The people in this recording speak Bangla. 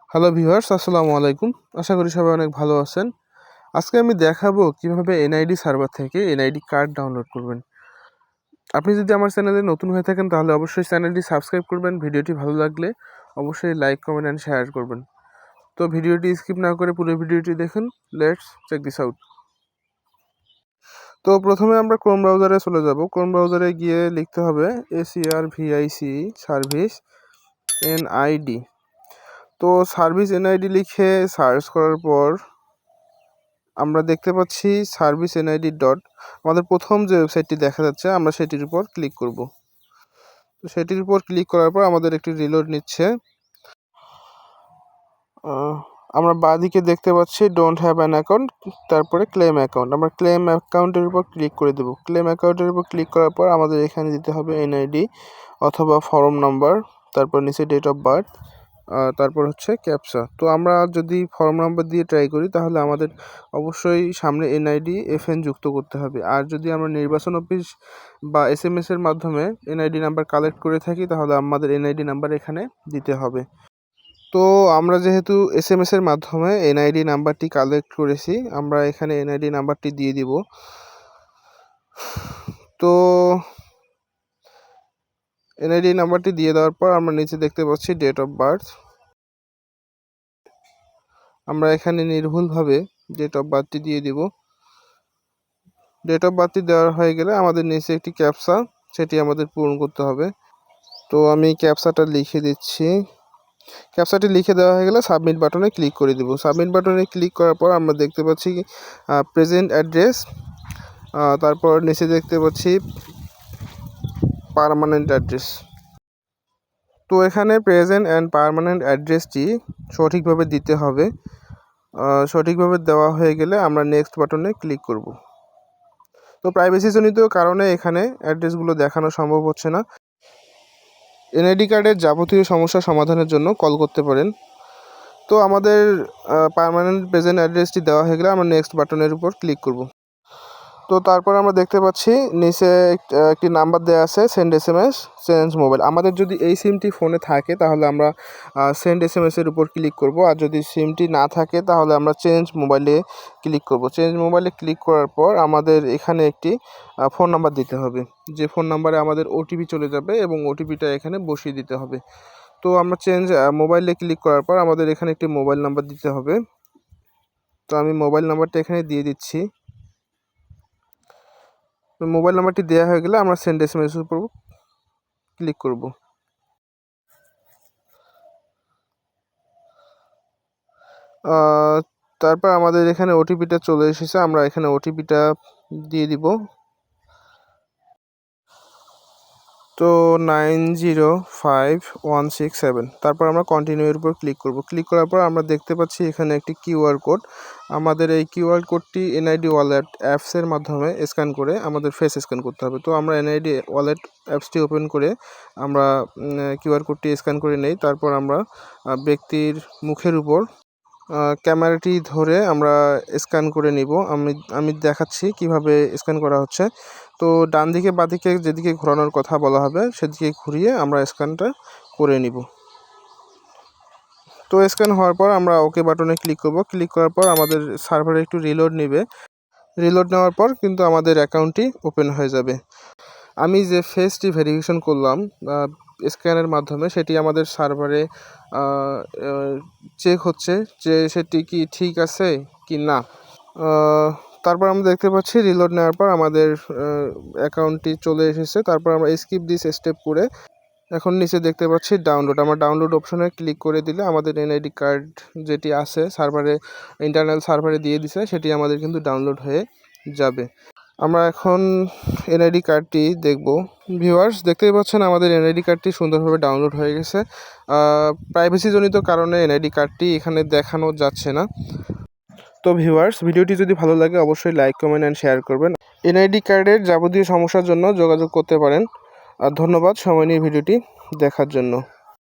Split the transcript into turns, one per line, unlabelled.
হ্যালো ভিউয়ার্স, আসসালামু আলাইকুম। আশা করি সবাই অনেক ভালো আছেন। আজকে আমি দেখাবো কিভাবে এনআইডি সার্ভার থেকে এনআইডি কার্ড ডাউনলোড করবেন। আপনি যদি আমার চ্যানেলে নতুন হয়ে থাকেন তাহলে অবশ্যই চ্যানেলটি সাবস্ক্রাইব করবেন। ভিডিওটি ভালো লাগলে অবশ্যই লাইক, কমেন্ট অ্যান্ড শেয়ার করবেন। তো ভিডিওটি স্কিপ না করে পুরো ভিডিওটি দেখুন। Let's check this out. তো প্রথমে আমরা ক্রোম ব্রাউজারে চলে যাব। ক্রোম ব্রাউজারে গিয়ে লিখতে হবে SERVIC সার্ভিস এনআইডি। তো সার্ভিস এনআইডি লিখে সার্চ করার পর আমরা দেখতে পাচ্ছি সার্ভিস এনআইডি ডট, আমাদের প্রথম যে ওয়েবসাইটটি দেখা যাচ্ছে আমরা সেটির উপর ক্লিক করব। তো সেটির উপর ক্লিক করার পর আমাদের একটি রিলোড নিচ্ছে। আমরা বাঁদিকে দেখতে পাচ্ছি ডোন্ট হ্যাভ অ্যান অ্যাকাউন্ট, তারপরে ক্লেম অ্যাকাউন্ট। আমরা ক্লেম অ্যাকাউন্টের উপর ক্লিক করে দেবো। ক্লেম অ্যাকাউন্টের উপর ক্লিক করার পর আমাদের এখানে দিতে হবে এনআইডি অথবা ফর্ম নাম্বার, তারপর নিচে ডেট অফ বার্থ, তারপর হচ্ছে ক্যাপচা। তো আমরা যদি ফর্ম নাম্বার দিয়ে ট্রাই করি তাহলে আমাদের অবশ্যই সামনে এনআইডি FN যুক্ত করতে হবে। আর যদি আমরা নির্বাচন অফিস বা SMS এর মাধ্যমে এনআইডি নাম্বার কালেক্ট করে থাকি তাহলে আমাদের এনআইডি নাম্বার এখানে দিতে হবে। তো আমরা যেহেতু SMS এর মাধ্যমে এনআইডি নাম্বারটি কালেক্ট করেছি, আমরা এখানে এনআইডি নাম্বারটি দিয়ে দিব। তো এনআইডি নাম্বারটি দিয়ে দেওয়ার পর আমরা নিচে দেখতে পাচ্ছি ডেট অফ বার্থ। আমরা এখানে নির্ভুলভাবে ডেট অফ বার্থটি দিয়ে দিব। ডেট অফ বার্থটি দেওয়া হয়ে গেলে আমাদের নিচে একটি ক্যাপচা, সেটি আমাদের পূরণ করতে হবে। তো আমি ক্যাপচাটা লিখে দিচ্ছি। ক্যাপচাটি লিখে দেওয়া হয়ে গেলে সাবমিট বাটনে ক্লিক করে দেব। সাবমিট বাটনে ক্লিক করার পর আমরা দেখতে পাচ্ছি প্রেজেন্ট অ্যাড্রেস, তারপর নিচে দেখতে পাচ্ছি পার্মানেন্ট অ্যাড্রেস। তো এখানে প্রেজেন্ট অ্যান্ড পার্মানেন্ট অ্যাড্রেসটি সঠিকভাবে দিতে হবে। সঠিকভাবে দেওয়া হয়ে গেলে আমরা নেক্সট বাটনে ক্লিক করব। তো প্রাইভেসিজনিত কারণে এখানে অ্যাড্রেসগুলো দেখানো সম্ভব হচ্ছে না। এনআইডি কার্ডের যাবতীয় সমস্যা সমাধানের জন্য কল করতে পারেন। তো আমাদের পার্মানেন্ট প্রেজেন্ট অ্যাড্রেসটি দেওয়া হয়ে গেলে আমরা নেক্সট বাটনের উপর ক্লিক করব। তো তারপর আমরা দেখতে পাচ্ছি নিচে একটি নাম্বার দেওয়া আছে, সেন্ড SMS চেঞ্জ মোবাইল। আমাদের যদি এই সিমটি ফোনে থাকে তাহলে আমরা সেন্ড SMS এর উপর ক্লিক করব, আর যদি সিমটি না থাকে তাহলে আমরা চেঞ্জ মোবাইলে ক্লিক করব। চেঞ্জ মোবাইলে ক্লিক করার পর আমাদের এখানে একটি ফোন নাম্বার দিতে হবে, যে ফোন নাম্বারে আমাদের OTP চলে যাবে এবং OTPটা এখানে বসিয়ে দিতে হবে। তো আমরা চেঞ্জ মোবাইলে ক্লিক করার পর আমাদের এখানে একটি মোবাইল নাম্বার দিতে হবে। তো আমি মোবাইল নাম্বারটা এখানে দিয়ে দিচ্ছি। মোবাইল নাম্বারটি দেওয়া হয়ে গেলে আমরা সেন্ড SMS এর উপর ক্লিক করব। তারপর আমাদের এখানে OTPটা চলে এসেছে, আমরা এখানে OTPটা দিয়ে দিব। তো 905167। তারপর আমরা কন্টিনিউ এর উপর ক্লিক করব। ক্লিক করার পর আমরা দেখতে পাচ্ছি এখানে একটি QR কোড। আমাদের এই QR কোডটি এনআইডি ওয়ালেট অ্যাপসের মাধ্যমে স্ক্যান করে আমাদের ফেস স্ক্যান করতে হবে। তো আমরা এনআইডি ওয়ালেট অ্যাপসটি ওপেন করে আমরা QR কোডটি স্ক্যান করে নেই। তারপর আমরা ব্যক্তির মুখের উপর ক্যামেরাটি ধরে আমরা স্ক্যান করে নিব। আমি দেখাচ্ছি কিভাবে স্ক্যান করা হচ্ছে। তো ডান দিকে বাঁ দিকে যেদিকে ঘোরানোর কথা বলা হবে সেদিকে ঘুরিয়ে আমরা স্ক্যানটা করে নিব। তো স্ক্যান হওয়ার পর আমরা ওকে বাটনে ক্লিক করব। ক্লিক করার পর আমাদের সার্ভারে একটু রিলোড নেবে। রিলোড নেওয়ার পর কিন্তু আমাদের অ্যাকাউন্টটি ওপেন হয়ে যাবে। আমি যে ফেসটি ভেরিফিকেশন করলাম স্ক্যানের মাধ্যমে, সেটি আমাদের সার্ভারে চেক হচ্ছে যে সেটি কি ঠিক আছে কি না। তারপর আমরা দেখতে পাচ্ছি রিলোড নেওয়ার পর আমাদের অ্যাকাউন্টটি চলে এসেছে। তারপর আমরা স্কিপ দিস স্টেপ করে এখন নিচে দেখতে পাচ্ছি ডাউনলোড। আমরা ডাউনলোড অপশনে ক্লিক করে দিলে আমাদের এনআইডি কার্ড যেটি আছে সার্ভারে, ইন্টারনাল সার্ভারে দিয়ে দিছে, সেটি আমাদের কিন্তু ডাউনলোড হয়ে যাবে। আমরা এখন এনআইডি কার্ডটি দেখব। ভিউয়ার্স, দেখতেই পাচ্ছেন আমাদের এনআইডি কার্ডটি সুন্দরভাবে ডাউনলোড হয়ে গেছে। প্রাইভেসিজনিত কারণে এনআইডি কার্ডটি এখানে দেখানো যাচ্ছে না। তো ভিউয়ার্স, ভিডিওটি যদি ভালো লাগে অবশ্যই লাইক, কমেন্ট অ্যান্ড শেয়ার করবেন। এনআইডি কার্ডের যাবতীয় সমস্যার জন্য যোগাযোগ করতে পারেন। আর ধন্যবাদ সময় নিয়ে ভিডিওটি দেখার জন্য।